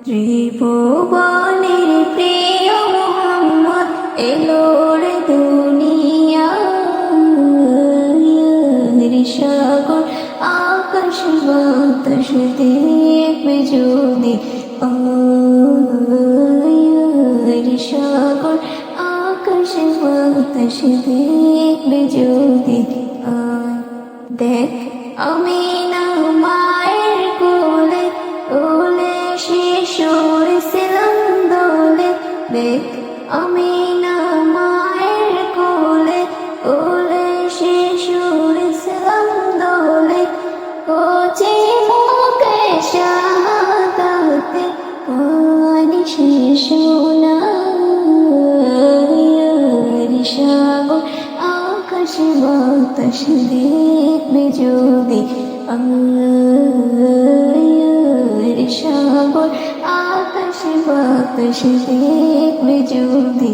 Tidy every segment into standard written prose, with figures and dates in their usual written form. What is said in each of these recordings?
ত্রিভুবনের প্রিয় মোহাম্মদ এলো রে দুনিয়ার সাগর আকাশ বাতাস দেখবে যদি সাগর আকাশ বাতাস দেখবে যদি দেখ আমি না মায়ের কোলে কোলে শিশুর ছিলাম দোলে দেখ আমি না মায়ের কোলে কোলে শিশুর ছিলাম দোলে কচি মুখে শাহাদাতে পানি শিশু না সাগর আকাশ বাতাস দেখবে যদি সাগর আকাশ বাতাস দেখবে যদি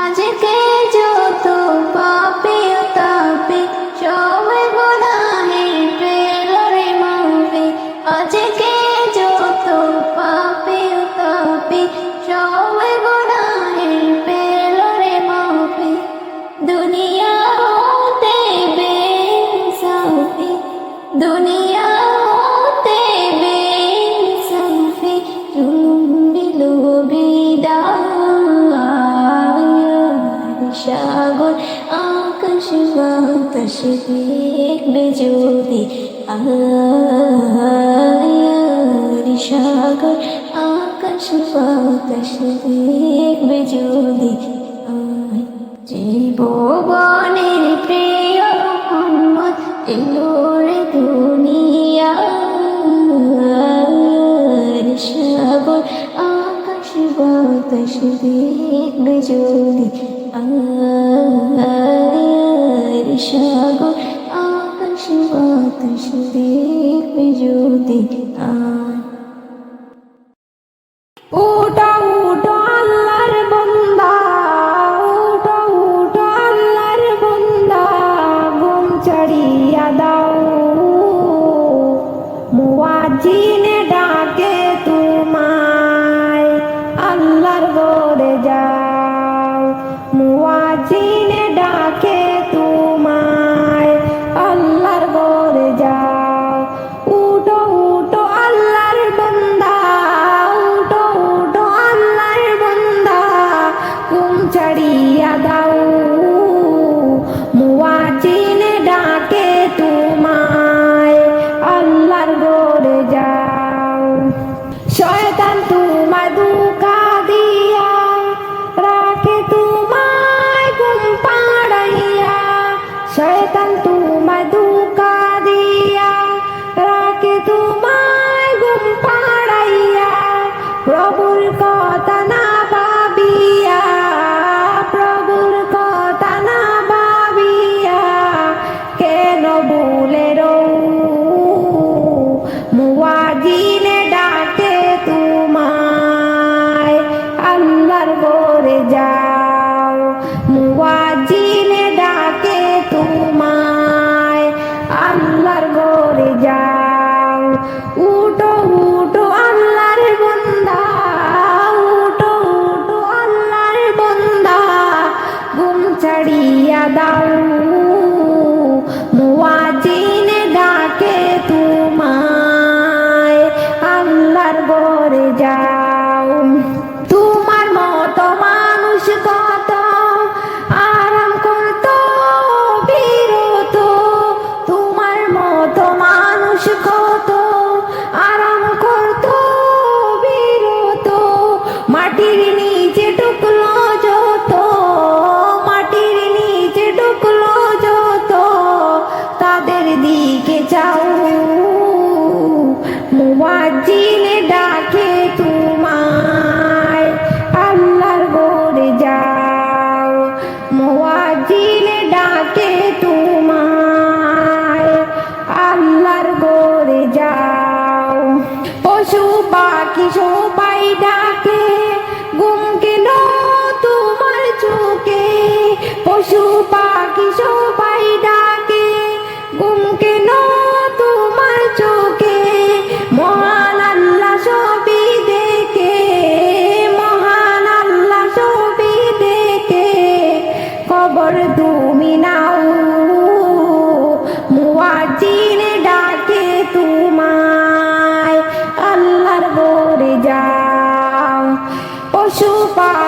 আজকে যত পাপে তাপে সবাই গুনাহের পেল রে মাফি আজকে যত পাপে তাপে সবাই গুনাহের পেল রে মাফি দুনিয়া হতে বেসাফি দুনিয়া হতে বেসাফি জুলুম দিল বিদায় সাগর আকাশ বাতাস দেখবে যদি সাগর আকাশ বাতাস দেখবে যদি ত্রিভুবনের প্রিয় মোহাম্মদ এলো রে দুনিয়ার সাগর আকাশ বাতাস দেখবে যদি সাগর আকাশ বাতাস দেখবে যদি উঠো উঠো আল্লাহর বান্দা উঠো উঠো আল্লাহর বান্দা ঘুম ছাড়িয়া দাও মুয়াজ্জিনে ডাকে তোমায় আল্লাহর ঘরে যাও মুয়াজ্জিনে ডাকে তোমায় আল্লাহর ঘরে যাও উঠো উঠো আল্লাহর বান্দা উঠো উঠো আল্লাহর বান্দা ঘুম ছাড়িয়া দাও মুয়াজ্জিনে ডাকে তোমায় আল্লাহর ঘরে যাও শয়তান তোমায় ধোঁকা দিয়া রাখে তোমায় ঘুম পাড়াইয়া শয়তান তোমায় ধোঁকা দিয়া রাখে তোমায় ঘুম পাড়াইয়া প্রভুর কথা না ভাবিয়া প্রভুর কথা না ভাবিয়া কেন ভুলে রও মুয়াজ্জিনে ডাকে তোমায় আল্লাহর ঘরে যাও মুয়াজ্জিনে ডাকে তোমায় আল্লাহর ঘরে যাও উঠো উঠো আল্লাহর বান্দা উঠো উঠো আল্লাহর বান্দা ঘুম ছাড়িয়া দাও মুয়াজ্জিনে ডাকে তোমায় আল্লাহর ঘরে যাও তোমার মতো মানুষ কত আরাম করতো বিরত তোমার মতো মানুষ কত আরাম করতো বিরত মাটির নিচে ঢুকলো যত মাটির নিচে ঢুকলো যত তাদের দিকে যাও মুয়াজ্জিনে ডাকে তোমায় আল্লাহর ঘরে যাও মুয়াজ্জিনে ডাকে তোমায় আল্লাহর ঘরে যাও পশু পাখি সবাই ডাকে ঘুম কেন তোমার চোখে পশু পাখি সবাই ডাকে ঘুম কেন তোমার চোখে মহান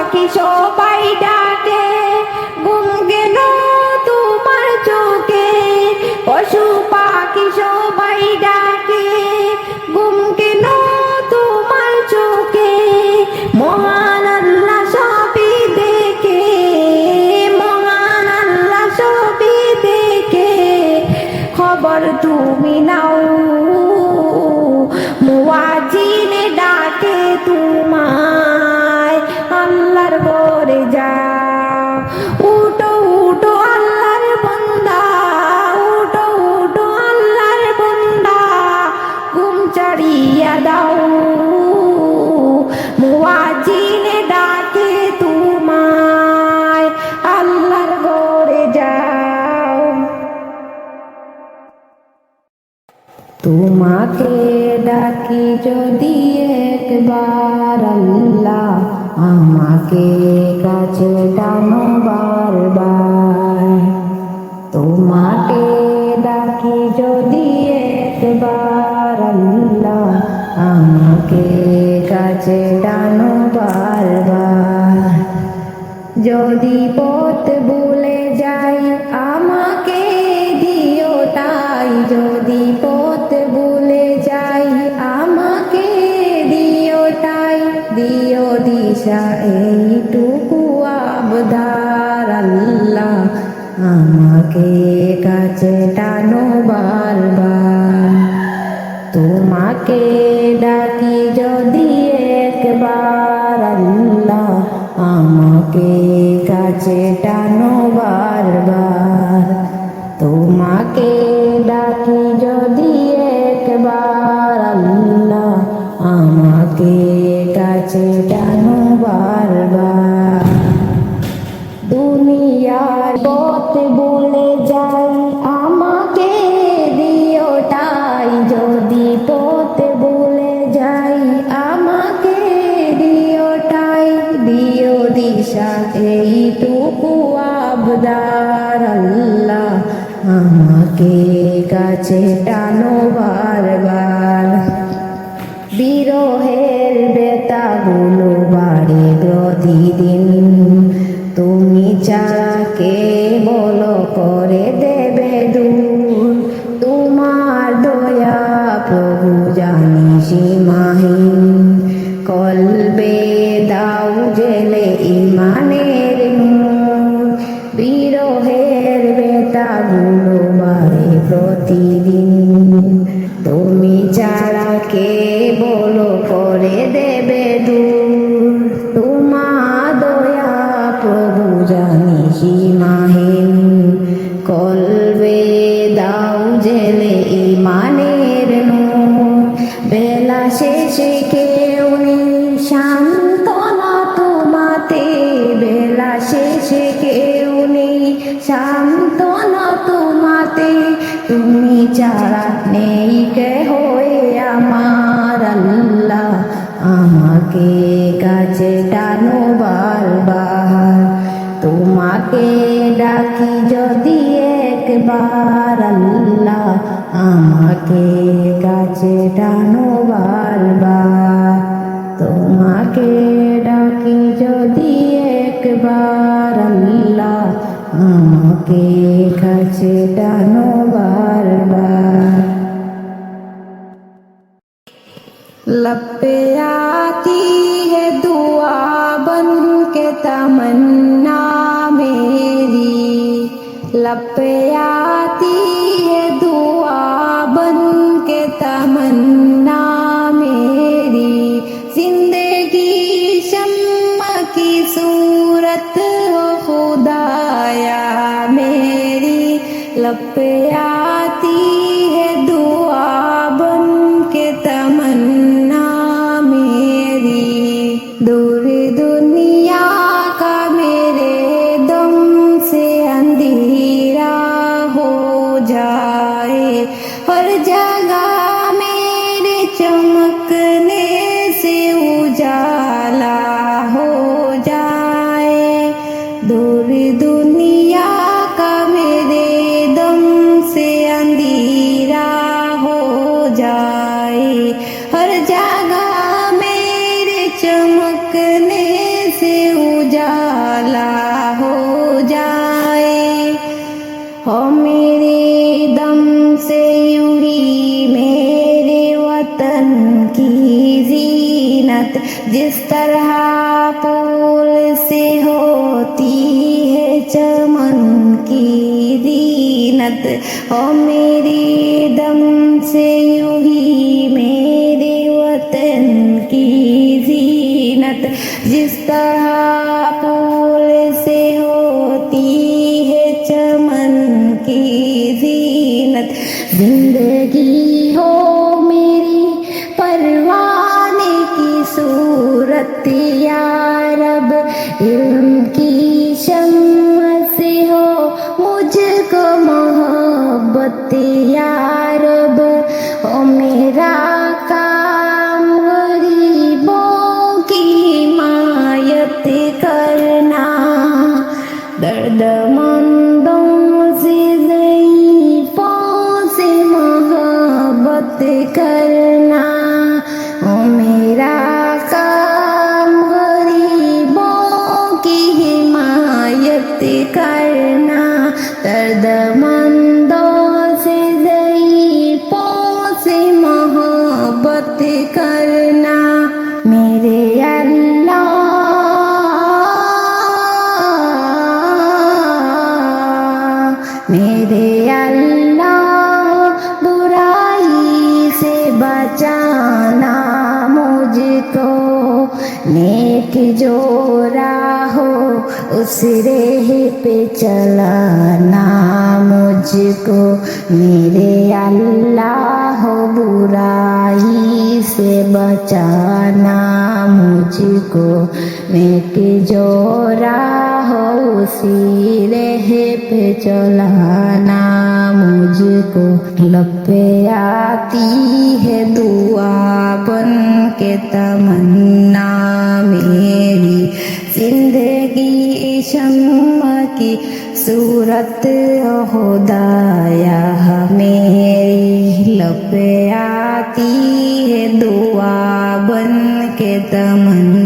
পাখি সবাই ডাকে, ঘুম গেল তোমার চোখে। পশু পাখি সবাই ডাকে, ঘুম গেল তোমার চোখে। মহান আল্লাহ সবই দেখে, মহান আল্লাহ সবই দেখে, খবর তুমি নাও। মুয়াজ্জিনে ডাকে তোমায়, আল্লাহর ঘরে যাও। উঠো উঠো আল্লাহর বান্দা, উঠো উঠো আল্লাহর বান্দা, ঘুম ছাড়িয়া দাও। মুয়াজ্জিনে ডাকে তোমায়, আল্লাহর ঘরে যাও। তোমাকে ডাকি যদি একবার আল্লাহ, আমাকে কাছে টানো বারবার। তোমাকে ডাকি যদি একবার আল্লাহ, আমাকে কাছে টানো বারবার। যদি পথ ভুলে যাই আমাকে দিও তাই, যদি পথ ভুলে যাই আমাকে দিও তাই। দিও দিশা এইটুকু আবদার আল্লাহ, আমাকে কাছে টানো বারবার। তোমাকে ডাকি যদি একবার আল্লাহ, আমাকে কাছে টানো বারবার। তোমাকে ডাকি যদি একবার আল্লাহ, আমাকে কাছে টানো বারবার। দুনিয়ার পথ ভুলে যাই আমাকে দিও তাই, যদি পথ ভুলে যাই আমাকে দিও তাই। দিও দিশা এইটুকু আবদার আল্লাহ, আমাকে কাছে টানো বারবার। বিরহের বেতাগুলো বাড়ে প্রতিদিন, তুমি ছাড়া কে বলো করে দেবে দূর। তোমার দয়া প্রভু জানি সীমাহীন, কলবে দাও জেলে ইমানের নূর। বিরহের বেতাগুলো বাড়ে প্রতিদিন, তুমি ছাড়া কে বলো করে দেবে দূর। তোমার দয়া প্রভু জানি সীমাহীন, কলবে দাও জেলে ইমানের নূর। বেলা শেষে কেউ নেই সান্ত্বনা তোমাতে, বেলা শেষে কেউ নেই সান্ত্বনা তোমাতে। তুমি ছাড়া নেই কেহ আমার আল্লাহ, আমাকে কাছে টানো বারবার। তোমাকে ডাকি যদি একবার আল্লাহ, আমাকে কাছে টানো বারবার। তোমাকে ডাকি যদি একবার আল্লাহ, আমাকে কাছে টানো বারবার। लब पे आती है दुआ बन के तमन्ना मेरी, लब पे आती है दुआ बन के तमन्ना मेरी। जिंदगी शम्मा की सूरत हो खुदाया मेरी, लब पे आती है दुआ बन के तमन्ना मेरी। दूर दुनिया का मेरे दम से अंधेरा हो जाए, हर जगह मेरे चमकने से उजाला हो जाए। दूर दुनिया का मेरे दम से अंधेरा हो जाए, हर जगह मेरे चमकने से जीनत जिस तरह फूल से होती है चमन की जीनत, ओ मेरी दम से यूं ही मेरे वतन की जीनत जिस तरह फूल से होती है चमन की जीनत। जिंदगी हो मेरी परवाने की सूरत या रब, इल्म की शम्म से हो मुझको मोहब्बत या रब, ओ मेरा काम गरीबों की हिमायत करना, दर्दमंदों से ज़ईफ़ों से मोहब्बत करना, ओ मेरा काम गरीबों की हिमायत करना, दर्दमंदों से ज़ईफ़ों से मोहब्बत करना। मेरे अल्लाह मेरे अल्लाह बुराई से बचाना मुझको, नेक जो राह हो उस राह पे चलाना मुझको। मेरे अल्लाह बुराई से बचाना मुझको, नेक जो राह हो उसी राह पे चलाना मुझको। लब पे आती है दुआ बन के तमन्ना मेरी, जिंदगी शम्म की सूरत खुदाया मेरी। लब पे आती है दुआ बन के तमन्ना